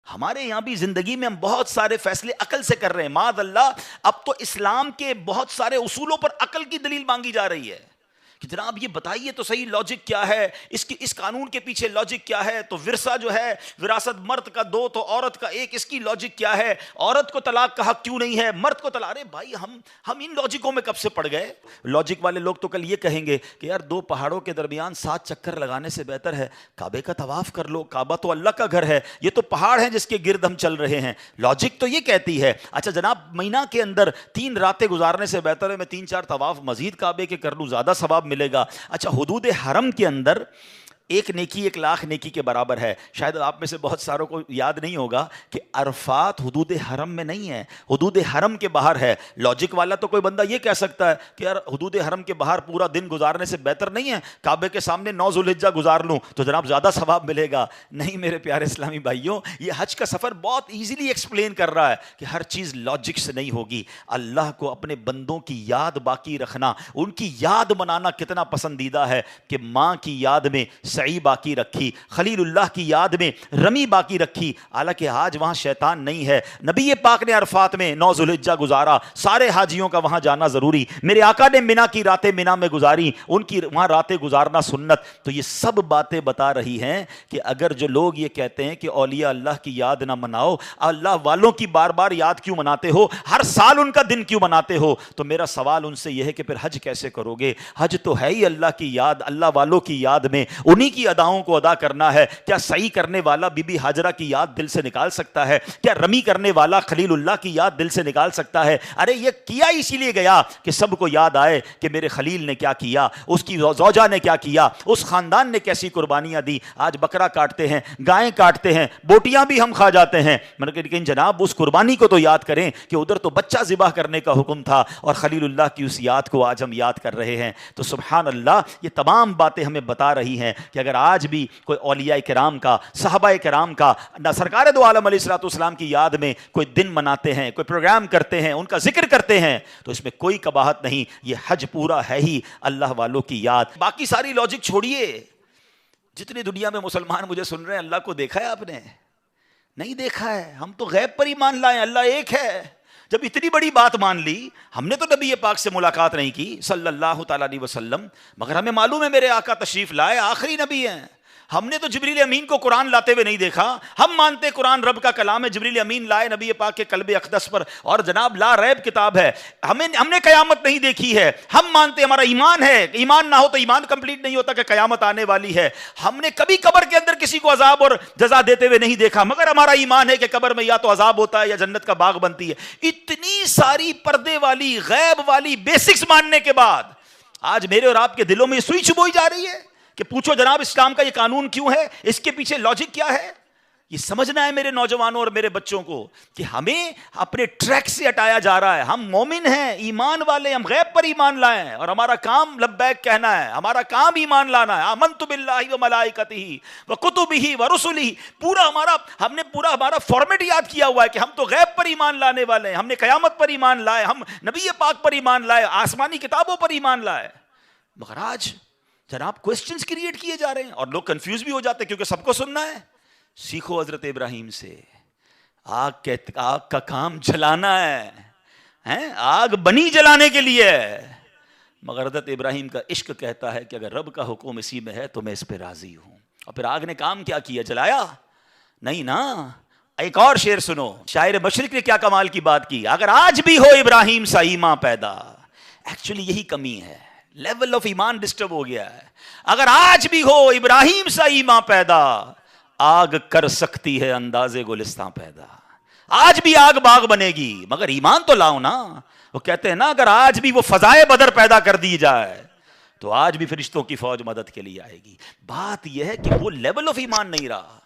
ہمارے یہاں بھی زندگی میں ہم بہت سارے فیصلے عقل سے کر رہے ہیں. معاذ اللہ اب تو اسلام کے بہت سارے اصولوں پر عقل کی دلیل مانگی جا رہی ہے کہ جناب یہ بتائیے تو صحیح لاجک کیا ہے, اس قانون کے پیچھے لاجک کیا ہے, تو ورثہ جو ہے وراثت مرد کا 2 تو عورت کا 1, اس کی لاجک کیا ہے, عورت کو طلاق کا حق کیوں نہیں ہے, مرد کو طلاق. ارے بھائی ہم ان لاجکوں میں کب سے پڑ گئے. لاجک والے لوگ تو کل یہ کہیں گے کہ یار 2 پہاڑوں کے درمیان 7 چکر لگانے سے بہتر ہے کعبے کا طواف کر لو, کعبہ تو اللہ کا گھر ہے, یہ تو پہاڑ ہیں جس کے گرد ہم چل رہے ہیں. لاجک تو یہ کہتی ہے. اچھا جناب مہینہ کے اندر 3 راتیں گزارنے سے بہتر ہے میں 3-4 طواف مزید کعبے کے کر لوں, زیادہ ثواب ملے گا. اچھا حدود حرم کے اندر 1 نیکی 1 لاکھ نیکی کے برابر ہے. شاید آپ میں سے بہت ساروں کو یاد نہیں ہوگا کہ عرفات حدود حرم میں نہیں ہے, حدود حرم کے باہر ہے. لاجک والا تو کوئی بندہ یہ کہہ سکتا ہے کہ یار حدود حرم کے باہر پورا دن گزارنے سے بہتر نہیں ہے کعبے کے سامنے 9 ذوالحجہ گزار لوں تو جناب زیادہ ثواب ملے گا. نہیں میرے پیارے اسلامی بھائیوں, یہ حج کا سفر بہت ایزیلی ایکسپلین کر رہا ہے کہ ہر چیز لاجک سے نہیں ہوگی. اللہ کو اپنے بندوں کی یاد باقی رکھنا, ان کی یاد منانا کتنا پسندیدہ ہے کہ ماں کی یاد میں سعی باقی رکھی, خلیل اللہ کی یاد میں رمی باقی رکھی, حالانکہ آج وہاں شیطان نہیں ہے. نبی پاک نے عرفات میں 9 ذوالحجہ گزارا, سارے حاجیوں کا وہاں جانا ضروری. میرے آقا نے منا کی راتیں منا میں گزاری, ان کی وہاں راتیں گزارنا سنت. تو یہ سب باتیں بتا رہی ہیں کہ اگر جو لوگ یہ کہتے ہیں کہ اولیاء اللہ کی یاد نہ مناؤ, اللہ والوں کی بار بار یاد کیوں مناتے ہو, ہر سال ان کا دن کیوں مناتے ہو, تو میرا سوال ان سے یہ ہے کہ پھر حج کیسے کرو گے. حج تو ہے ہی اللہ کی یاد, اللہ والوں کی یاد میں انہی کی اداؤں کو ادا کرنا ہے. کیا صحیح کرنے والا بی بی ہاجرہ کی یاد دل سے نکال سکتا ہے؟ کیا رمی کرنے والا خلیل اللہ کی یاد دل سے نکال سکتا ہے؟ ارے یہ کیا اسی لیے گیا کہ سب کو یاد آئے کہ میرے خلیل نے کیا کیا, اس کی زوجہ نے کیا کیا, اس خاندان نے کیسی قربانیاں دی. آج بکرا کاٹتے ہیں, گائیں کاٹتے ہیں, بوٹیاں بھی ہم کھا جاتے ہیں, لیکن جناب اس قربانی کو تو یاد کریں کہ ادھر تو بچہ ذبح کرنے کا حکم تھا اور خلیل اللہ کی اس یاد کو آج ہم یاد کر رہے ہیں. تو سبحان اللہ, یہ تمام باتیں ہمیں بتا رہی ہیں کہ اگر آج بھی کوئی اولیاء کرام کا, صحابہ کرام کا, سرکار دو عالم علیہ الصلوۃ والسلام کی یاد میں کوئی دن مناتے ہیں, کوئی پروگرام کرتے ہیں, ان کا ذکر کرتے ہیں, تو اس میں کوئی قباحت نہیں. یہ حج پورا ہے ہی اللہ والوں کی یاد. باقی ساری لاجک چھوڑیے. جتنی دنیا میں مسلمان مجھے سن رہے ہیں, اللہ کو دیکھا ہے آپ نے؟ نہیں دیکھا ہے. ہم تو غیب پر ایمان لائے, اللہ ایک ہے. جب اتنی بڑی بات مان لی, ہم نے تو نبی پاک سے ملاقات نہیں کی صلی اللہ تعالیٰ علیہ وسلم, مگر ہمیں معلوم ہے میرے آقا تشریف لائے, آخری نبی ہیں. ہم نے تو جبریل امین کو قرآن لاتے ہوئے نہیں دیکھا. ہم مانتے قرآن رب کا کلام ہے, جبریل امین لائے نبی پاک کے قلب اقدس پر, اور جناب لا ریب کتاب ہے. ہم نے قیامت نہیں دیکھی ہے. ہم مانتے, ہمارا ایمان ہے. ایمان نہ ہو تو ایمان کمپلیٹ نہیں ہوتا کہ قیامت آنے والی ہے. ہم نے کبھی قبر کے اندر کسی کو عذاب اور جزا دیتے ہوئے نہیں دیکھا, مگر ہمارا ایمان ہے کہ قبر میں یا تو عذاب ہوتا ہے یا جنت کا باغ بنتی ہے. اتنی ساری پردے والی, غیب والی بیسکس ماننے کے بعد آج میرے اور آپ کے دلوں میں سوئی چبوئی جا رہی ہے کہ پوچھو جناب اسلام کا یہ قانون کیوں ہے, اس کے پیچھے لاجک کیا ہے. یہ سمجھنا ہے میرے نوجوانوں اور میرے بچوں کو کہ ہمیں اپنے ٹریک سے ہٹایا جا رہا ہے. ہم مومن ہیں, ایمان والے, ہم غیب پر ایمان لائے ہیں, اور ہمارا کام لبیک کہنا ہے, ہمارا کام ایمان لانا ہے. آمنت باللہ و ملائکتہ و کتبہ و رسلہ, ہم نے پورا ہمارا فارمیٹ یاد کیا ہوا ہے کہ ہم تو غیب پر ایمان لانے والے ہیں. ہم نے قیامت پر ایمان لائے, ہم نبی پاک پر ایمان لائے, آسمانی کتابوں پر ایمان لائے. مگر آج جناب کوسچنز کریٹ کیے جا رہے ہیں اور لوگ کنفیوز بھی ہو جاتے ہیں کیونکہ سب کو سننا ہے. سیکھو حضرت ابراہیم سے, آگ کا کام جلانا ہے, آگ بنی جلانے کے لیے, مگر حضرت ابراہیم کا عشق کہتا ہے کہ اگر رب کا حکم اسی میں ہے تو میں اس پہ راضی ہوں. اور پھر آگ نے کام کیا کیا, جلایا نہیں نا. ایک اور شعر سنو, شاعر مشرق نے کیا کمال کی بات کی, اگر آج بھی ہو ابراہیم سا ایمان پیدا. ایکچولی یہی کمی ہے, لیول آف ایمان ڈسٹرب ہو گیا ہے. اگر آج بھی ہو ابراہیم سا ایمان پیدا, آگ کر سکتی ہے انداز گلستان پیدا. آج بھی آگ باغ بنے گی, مگر ایمان تو لاؤ نا. وہ کہتے ہیں نا اگر آج بھی وہ فضائے بدر پیدا کر دی جائے تو آج بھی فرشتوں کی فوج مدد کے لیے آئے گی. بات یہ ہے کہ وہ لیول آف ایمان نہیں رہا.